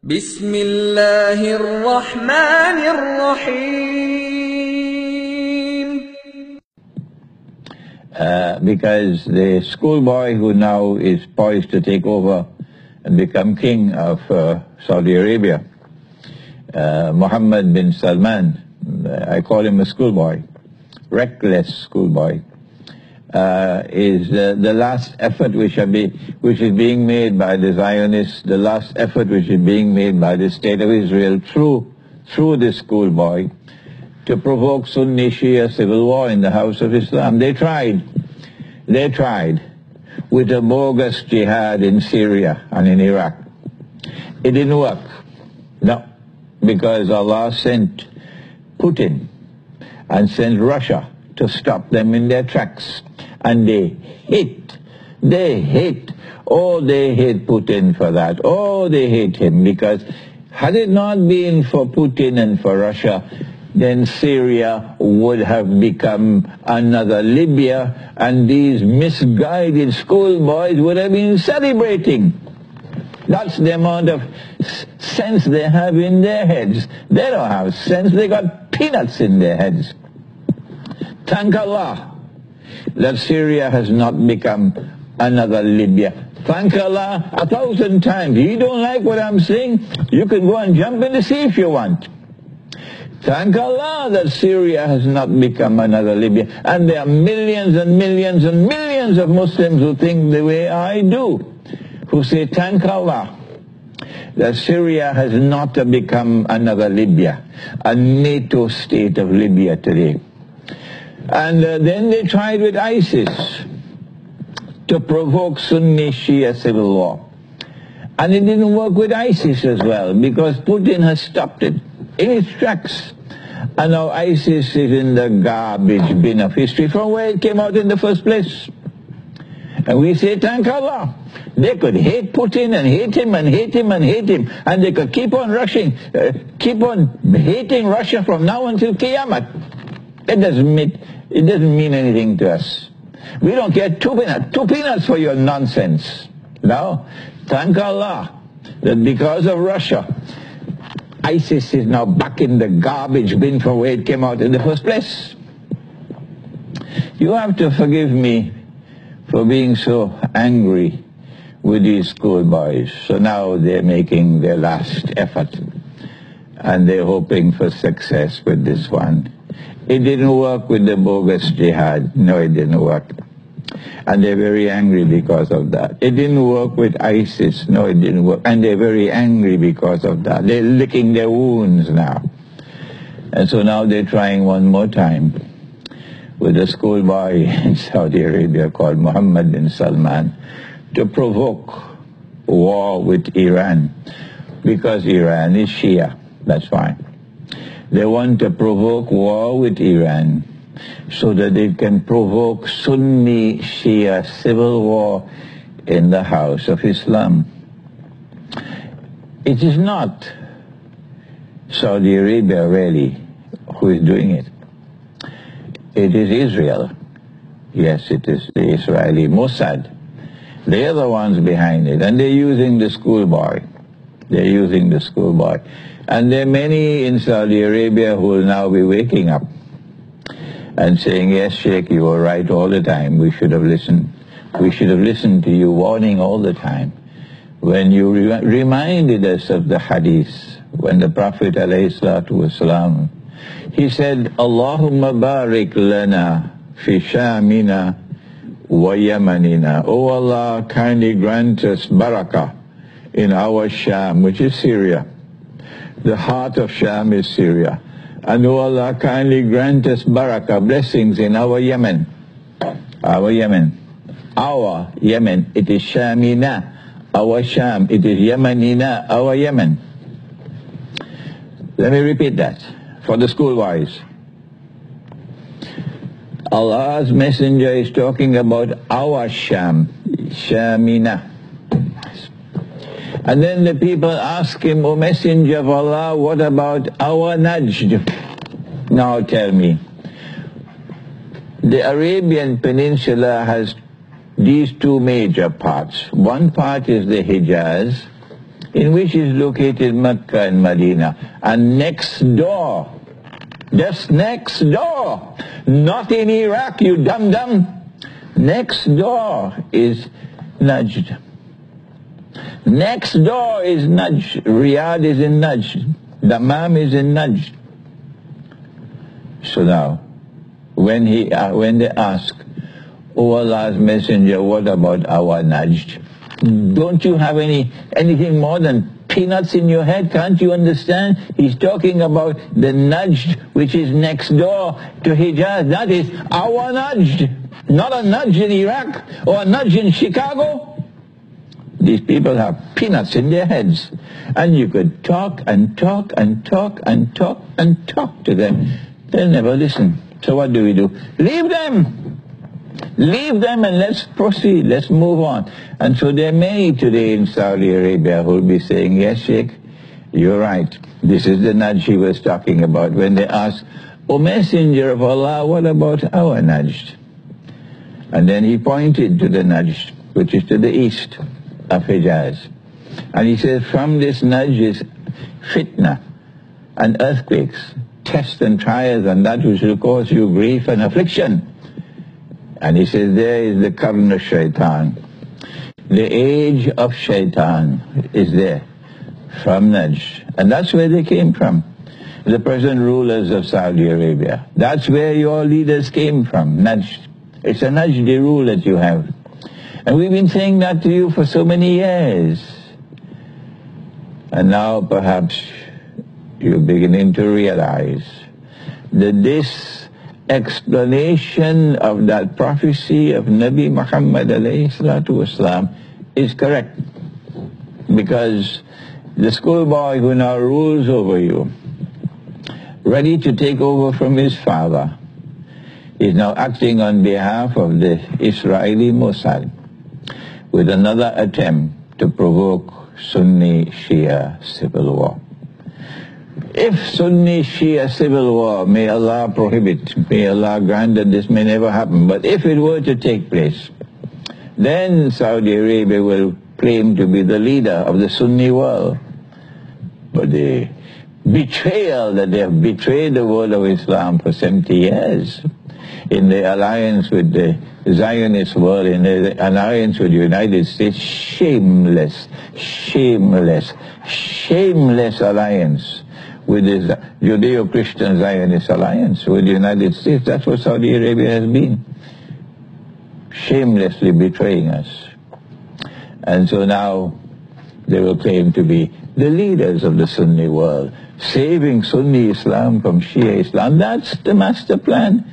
بسم الله الرحمن الرحيم. Because the schoolboy who now is poised to take over and become king of Saudi Arabia, Mohammed bin Salman, I call him a schoolboy, reckless schoolboy, is the last effort which is being made by the Zionists, the last effort which is being made by the State of Israel through this schoolboy to provoke Sunni Shia civil war in the house of Islam. They tried with a bogus jihad in Syria and in Iraq. It didn't work. No, because Allah sent Putin and sent Russia to stop them in their tracks. And they hate Putin for that. Oh, they hate him, because had it not been for Putin and for Russia, then Syria would have become another Libya, and these misguided schoolboys would have been celebrating. That's the amount of sense they have in their heads. They don't have sense, they got peanuts in their heads. Thank Allah that Syria has not become another Libya. Thank Allah 1,000 times. You don't like what I'm saying? You can go and jump in the sea if you want. Thank Allah that Syria has not become another Libya. And there are millions and millions and millions of Muslims who think the way I do, who say, thank Allah that Syria has not become another Libya, a NATO state of Libya today. And then they tried with ISIS to provoke Sunni Shia civil war. And it didn't work with ISIS as well, because Putin has stopped it in its tracks. And now ISIS is in the garbage bin of history from where it came out in the first place. And we say, thank Allah. They could hate Putin and hate him and hate him and hate him. And they could keep on keep on hating Russia from now until Qiyamah. It doesn't mean anything to us. We don't care two peanuts for your nonsense. No, thank Allah that because of Russia, ISIS is now back in the garbage bin from where it came out in the first place. You have to forgive me for being so angry with these schoolboys. So now they're making their last effort, and they're hoping for success with this one. It didn't work with the bogus jihad. No, it didn't work. And they're very angry because of that. It didn't work with ISIS. No, it didn't work. And they're very angry because of that. They're licking their wounds now. And so now they're trying one more time with a schoolboy in Saudi Arabia called Mohammed bin Salman to provoke war with Iran, because Iran is Shia. That's fine. They want to provoke war with Iran so that they can provoke Sunni Shia civil war in the house of Islam. It is not Saudi Arabia really who is doing it. It is Israel. Yes, it is the Israeli Mossad. They are the ones behind it, and they're using the schoolboy. They're using the schoolboy. And there are many in Saudi Arabia who will now be waking up and saying, yes, Sheikh, you were right all the time. We should have listened. We should have listened to you warning all the time. When you reminded us of the hadith, when the Prophet ﷺ, he said, Allahumma barik lana fi shamina wa yamanina. Oh Allah, kindly grant us barakah in our Sham, which is Syria. The heart of Sham is Syria. And oh Allah, kindly grant us barakah, blessings in our Yemen. Our Yemen. Our Yemen. It is Shamina. Our Sham. It is Yemenina. Our Yemen. Let me repeat that for the schoolboys. Allah's messenger is talking about our Sham. Shamina. And then the people ask him, O Messenger of Allah, what about our Najd? Now tell me. The Arabian Peninsula has these two major parts. One part is the Hijaz, in which is located Mecca and Medina. And next door, just next door, not in Iraq, you dum-dum, next door is Najd. Next door is Najd. Riyadh is in Najd. Dammam is in Najd. So now, when they ask, "O Allah's Messenger, what about our Najd?" Don't you have anything more than peanuts in your head? Can't you understand? He's talking about the Najd, which is next door to Hijaz. That is our Najd, not a Najd in Iraq or a Najd in Chicago. These people have peanuts in their heads. And you could talk and talk and talk and talk and talk to them. They'll never listen. So what do? Leave them! Leave them and let's proceed. Let's move on. And so there are many today in Saudi Arabia who will be saying, "Yes, Sheikh, you're right. This is the Najd he was talking about." When they ask, "O Messenger of Allah, what about our Najd?" And then he pointed to the Najd, which is to the east of Hijaz. And he says, from this Najd is fitna and earthquakes, tests and trials, and that which will cause you grief and affliction. And he says, there is the Qarn of Shaitan. The age of Shaitan is there, from Najd. And that's where they came from, the present rulers of Saudi Arabia. That's where your leaders came from, Najd. It's a Najdi rule that you have. And we've been saying that to you for so many years. And now perhaps you're beginning to realize that this explanation of that prophecy of Nabi Muhammad alayhi salatu wasalam is correct. Because the schoolboy who now rules over you, ready to take over from his father, is now acting on behalf of the Israeli Mossad with another attempt to provoke Sunni-Shia civil war. If Sunni-Shia civil war, may Allah prohibit, may Allah grant that this may never happen, but if it were to take place, then Saudi Arabia will claim to be the leader of the Sunni world. But the betrayal that they have betrayed the world of Islam for 70 years, in the alliance with the Zionist world, in the alliance with the United States, shameless alliance with the Judeo-Christian Zionist alliance with the United States. That's what Saudi Arabia has been, shamelessly betraying us. And so now they will claim to be the leaders of the Sunni world, saving Sunni Islam from Shia Islam. That's the master plan.